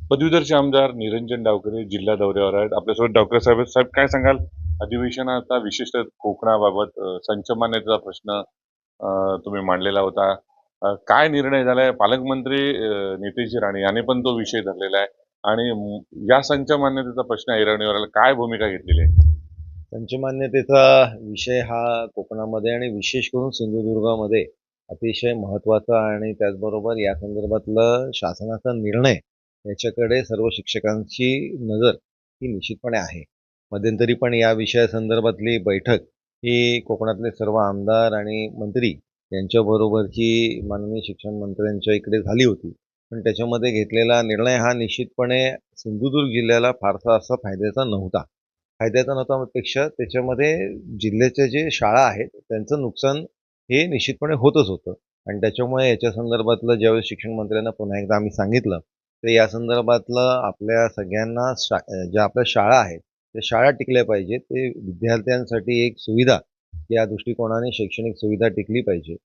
पदवीधरचे आमदार निरंजन डावखरे जिल्हा दौऱ्यावर आहेत. आपल्यासोबत डावखरे साहेब आहेत. साहेब काय सांगाल? अधिवेशनाचा विशेषतः कोकणाबाबत संच मान्यतेचा प्रश्न तुम्ही मांडलेला होता. काय निर्णय झालाय? पालकमंत्री नितेश राणे यांनी पण तो विषय धरलेला आहे आणि या संच मान्यतेचा प्रश्न ऐरणीवर आला. काय भूमिका घेतलेली आहे? पंचमान्यतेचा विषय हा कोकणामध्ये आणि विशेष करून सिंधुदुर्गामध्ये अतिशय महत्त्वाचा आणि त्याचबरोबर या संदर्भातलं शासनाचा निर्णय याच्याकडे सर्व शिक्षकांची नजर ही निश्चितपणे आहे. मध्यंतरी पण या विषयासंदर्भातली बैठक ही कोकणातले सर्व आमदार आणि मंत्री यांच्याबरोबरची माननीय शिक्षण मंत्र्यांच्या इकडे झाली होती. पण त्याच्यामध्ये घेतलेला निर्णय हा निश्चितपणे सिंधुदुर्ग जिल्ह्याला फारसा असा फायद्याचा नव्हता. फायद्याचा नव्हता पेक्षा त्याच्यामध्ये जिल्ह्याच्या जे शाळा आहेत त्यांचं नुकसान हे निश्चितपणे होतच होतं आणि त्याच्यामुळे याच्या संदर्भातलं ज्यावेळेस शिक्षण मंत्र्यांना पुन्हा एकदा आम्ही सांगितलं तर या संदर्भातलं आपल्या सगळ्यांना ज्या आपल्या शाळा आहेत त्या शाळा टिकल्या पाहिजेत. ते विद्यार्थ्यांसाठी एक सुविधा या दृष्टिकोनाने शैक्षणिक सुविधा टिकली पाहिजे.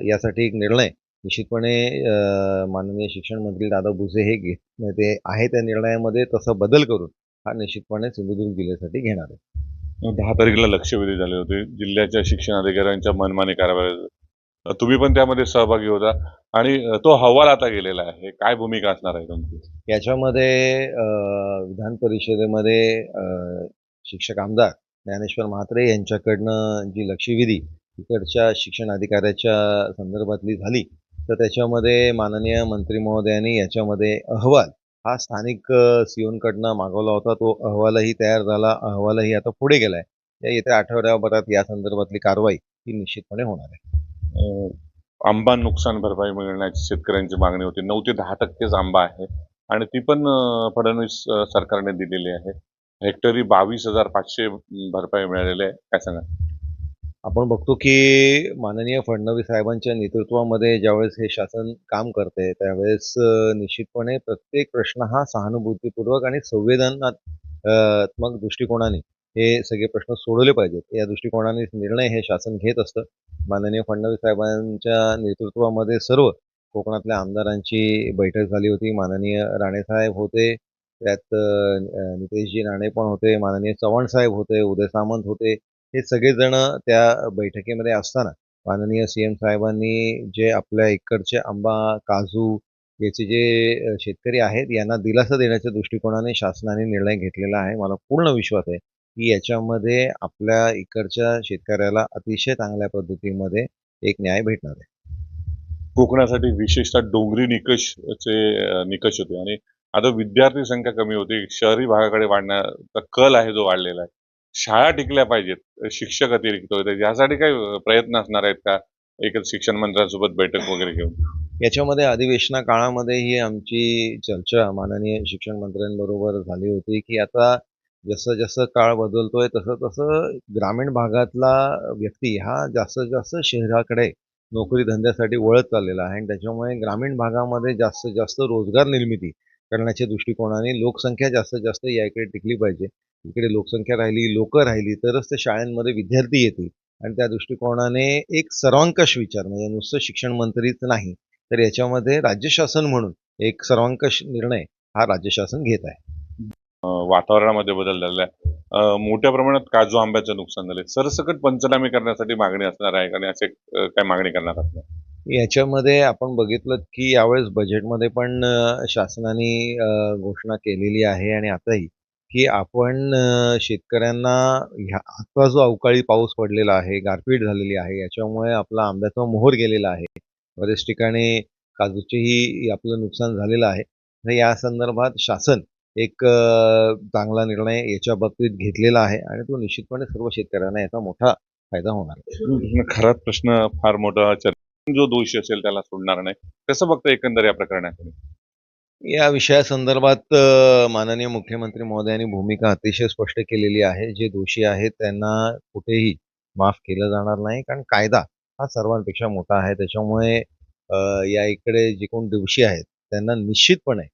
यासाठी एक निर्णय निश्चितपणे माननीय शिक्षण मंत्री दादा भुसे हे ते आहे त्या निर्णयामध्ये तसा बदल करून हा निश्चितपणे सिंधुदुर्ग जिल्ह्यासाठी घेणार आहे. 10 तारखेला लक्षवेधी झाले होते. जिल्ह्याच्या शिक्षण अधिकाऱ्यांच्या मनमानी कारवाई. तुम्ही पण त्यामध्ये सहभागी होता आणि तो अहवाल आता गेलेला आहे. काय भूमिका असणार आहे तुमची? याच्यामध्ये विधान परिषदेमध्ये शिक्षक आमदार ज्ञानेश्वर म्हात्रे यांच्याकडनं जी लक्षवेधी इकडच्या शिक्षण अधिकाऱ्याच्या संदर्भातली झाली तर त्याच्यामध्ये माननीय मंत्री महोदयांनी याच्यामध्ये अहवाल हा स्थानिक सीओंकडनं मागवला होता. तो अहवालही तयार झाला. अहवालही आता पुढे गेला आहे. त्या येत्या आठवड्याभरात या संदर्भातली कारवाई ही निश्चितपणे होणार आहे. आंबा नुकसान भरपाई मिळण्याची शेतकऱ्यांची मागणी होती. 9 ते 10% आंबा आहे आणि ती पण फडणवीस सरकारने दिलेली आहे. हेक्टरी 22,500 भरपाई मिळालेली आहे. काय सांगा? आपण बघतो की माननीय फडणवीस साहेबांच्या नेतृत्वामध्ये ज्यावेळेस हे शासन काम करते त्यावेळेस निश्चितपणे प्रत्येक प्रश्न हा सहानुभूतीपूर्वक आणि संवेदनात्मक दृष्टिकोनाने हे सगळे प्रश्न सोडवले पाहिजेत. या दृष्टिकोनाने निर्णय हे शासन घेत असतं. माननीय फडणवीस साहेबांच्या नेतृत्वामध्ये सर्व कोकणातल्या आमदारांची बैठक झाली होती. माननीय राणेसाहेब होते, त्यात नितेशजी राणे पण होते, माननीय चव्हाण साहेब होते, उदय सामंत होते. हे सगळेजण त्या बैठकीमध्ये असताना माननीय सीएम साहेबांनी जे आपल्या इकडचे आंबा, काजू याचे जे शेतकरी आहेत यांना दिलासा देण्याच्या दृष्टिकोनाने शासनाने निर्णय घेतलेला आहे. मला पूर्ण विश्वास आहे की याच्यामध्ये आपल्या इकडच्या शेतकऱ्याला अतिशय चांगल्या पद्धतीमध्ये एक न्याय भेटणार आहे. कोकणासाठी विशेषतः डोंगरी निकषचे निकष होते आणि आता विद्यार्थी संख्या कमी होती. शहरी भागाकडे वाढण्याचा कल आहे जो वाढलेला आहे. शाळा टिकल्या पाहिजेत. शिक्षक अतिरिक्त होते. यासाठी काही प्रयत्न असणार आहेत का? एकच शिक्षण मंत्र्यांसोबत बैठक वगैरे घेऊन? याच्यामध्ये अधिवेशना काळामध्ये ही आमची चर्चा माननीय शिक्षण मंत्र्यांबरोबर झाली होती की आता जसं जसं काळ बदलतोय तसं तसं ग्रामीण भागातला व्यक्ती हा जास्तीत जास्त शहराकडे नोकरी धंद्यासाठी वळत चाललेला आहे आणि त्याच्यामुळे ग्रामीण भागामध्ये जास्तीत जास्त रोजगार निर्मिती करण्याच्या दृष्टिकोनाने लोकसंख्या जास्तीत जास्त या इकडे टिकली पाहिजे. इकडे लोकसंख्या राहिली, लोक राहिली तरच ते शाळांमध्ये विद्यार्थी येतील आणि त्या दृष्टिकोनाने एक सर्वंकष विचार म्हणजे नुसतं शिक्षण मंत्रीच नाही तर याच्यामध्ये राज्य शासन म्हणून एक सर्वंकष निर्णय हा राज्य शासन घेत आहे. वातावरणामध्ये बदल झालेला आहे. मोठ्या प्रमाणात काजू आंब्याचं नुकसान झाले. सरसकट पंचनामे करण्यासाठी मागणी असणार आहे आणि असे काय मागणी करणार असणार? याच्यामध्ये आपण बघितलं की यावेळेस बजेटमध्ये पण शासनाने घोषणा केलेली आहे आणि आताही की आपण शेतकऱ्यांना आता जो अवकाळी पाऊस पडलेला आहे, गारपीट झालेली आहे, याच्यामुळे आपला आंब्याचा मोहोर गेलेला आहे. बरेच ठिकाणी काजूचेही आपलं नुकसान झालेलं आहे. तर या संदर्भात शासन एक चांगला निर्णय याच्या बाबतीत घेतलेला आहे आणि तो निश्चितपणे सर्व शेतकऱ्यांना याचा मोठा फायदा होणार आहे. खराच प्रश्न फार मोठा जो दोषी असेल त्याला सोडणार नाही. कसं बघता एकंदर या प्रकरणाकडे? या विषयासंदर्भात माननीय मुख्यमंत्री महोदयांनी भूमिका अतिशय स्पष्ट केलेली आहे. जे दोषी आहेत त्यांना कुठेही माफ केलं जाणार नाही. कारण कायदा हा सर्वांपेक्षा मोठा आहे. त्याच्यामुळे या इकडे जे कोण दोषी आहेत त्यांना निश्चितपणे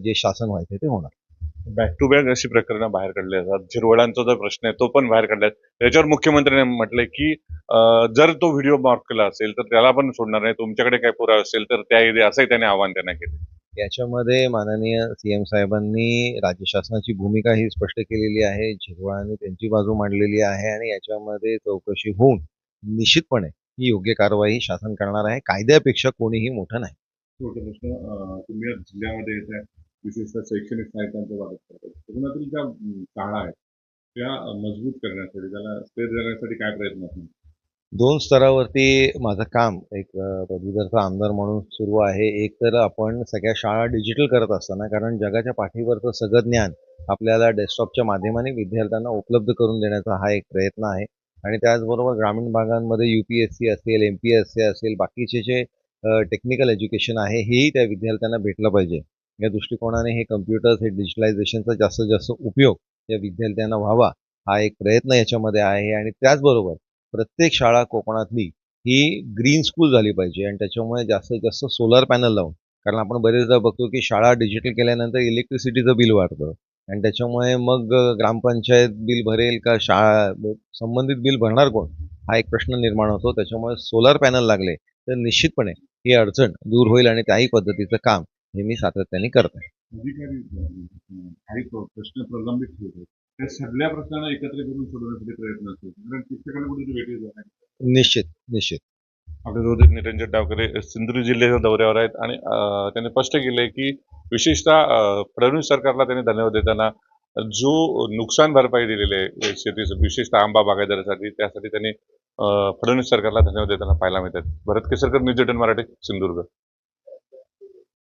जे शासन व्हायचं ते होणार. बॅक टू बॅक अशी प्रकरणं बाहेर काढली जातात. झिरवळांचा जो प्रश्न आहे तो पण बाहेर काढलाय. त्याच्यावर मुख्यमंत्र्यांनी म्हटलंय की जर तो व्हिडिओ माफ केला असेल तर त्याला पण सोडणार नाही. तुमच्याकडे काही पुरावा असेल तर त्या असंही त्याने आव्हान त्यांना केलं. याच्यामध्ये माननीय सीएम साहेबांनी राज्य शासनाची भूमिका ही स्पष्ट केलेली आहे. झिरवाळांनी त्यांची बाजू मांडलेली आहे आणि याच्यामध्ये चौकशी होऊन निश्चितपणे ही योग्य कारवाई शासन करणार आहे. कायद्यापेक्षा कोणीही मोठं नाही. छोटा प्रश्न तुम्ही आज जिल्ह्यामध्ये येत आहे विशेषतः शैक्षणिक साहित्यांचा वाटप करतात कोकणातील ज्या शाळा आहेत त्या मजबूत करण्यासाठी त्याला स्टेज देण्यासाठी काय प्रयत्न असणार? 2 स्तरावरती माझं काम एक पदवीधरचा आमदार म्हणून सुरू आहे. एक तर आपण सगळ्या शाळा डिजिटल करत असताना कारण जगाच्या पाठीवरचं सगळं ज्ञान आपल्याला डेस्कटॉपच्या माध्यमाने विद्यार्थ्यांना उपलब्ध करून देण्याचा हा एक प्रयत्न आहे आणि त्याचबरोबर ग्रामीण भागांमध्ये UPSC असेल, MPSC असेल, बाकीचे जे टेक्निकल एज्युकेशन आहे हेही त्या विद्यार्थ्यांना भेटलं पाहिजे. या दृष्टिकोनाने हे कम्प्युटर्स, हे डिजिटलायझेशनचा जास्तीत जास्त उपयोग या विद्यार्थ्यांना व्हावा, हा एक प्रयत्न याच्यामध्ये आहे आणि त्याचबरोबर प्रत्येक शाळा कोकणातली ही ग्रीन स्कूल झाली पाहिजे आणि त्याच्यामुळे जास्तीत जास्त सोलर पॅनल लावून कारण आपण बरेचदा बघतो की शाळा डिजिटल केल्यानंतर इलेक्ट्रिसिटीचं बिल वाढतं आणि त्याच्यामुळे मग ग्रामपंचायत बिल भरेल का शाळा संबंधित बिल भरणार कोण हा एक प्रश्न निर्माण होतो. त्याच्यामुळे सोलर पॅनल लागले तर निश्चितपणे ही अडचण दूर होईल आणि त्याही पद्धतीचं काम हे मी सातत्याने करत आहे. अधिकारी काही प्रश्न प्रलंबित ठेवतात त्या सगळ्या प्रश्नांना एकत्र करून सोडवण्यासाठी प्रयत्न असतो कारण शिक्षकांना कुठे भेटी जाणार निश्चित निश्चित आपल्यासोबत निरंजन डावकरे सिंधुदुर्ग जिल्ह्याच्या दौऱ्यावर आहेत आणि त्यांनी स्पष्ट केलंय की विशेषतः फडणवीस सरकारला त्यांनी धन्यवाद देताना जो नुकसान भरपाई दिलेली आहे शेतीचं विशेषतः आंबा बागायतदारासाठी त्यासाठी त्यांनी फडणवीस सरकारला धन्यवाद देताना पाहायला मिळतात. भरत केसरकर, न्यूज 18 मराठी, सिंधुदुर्ग.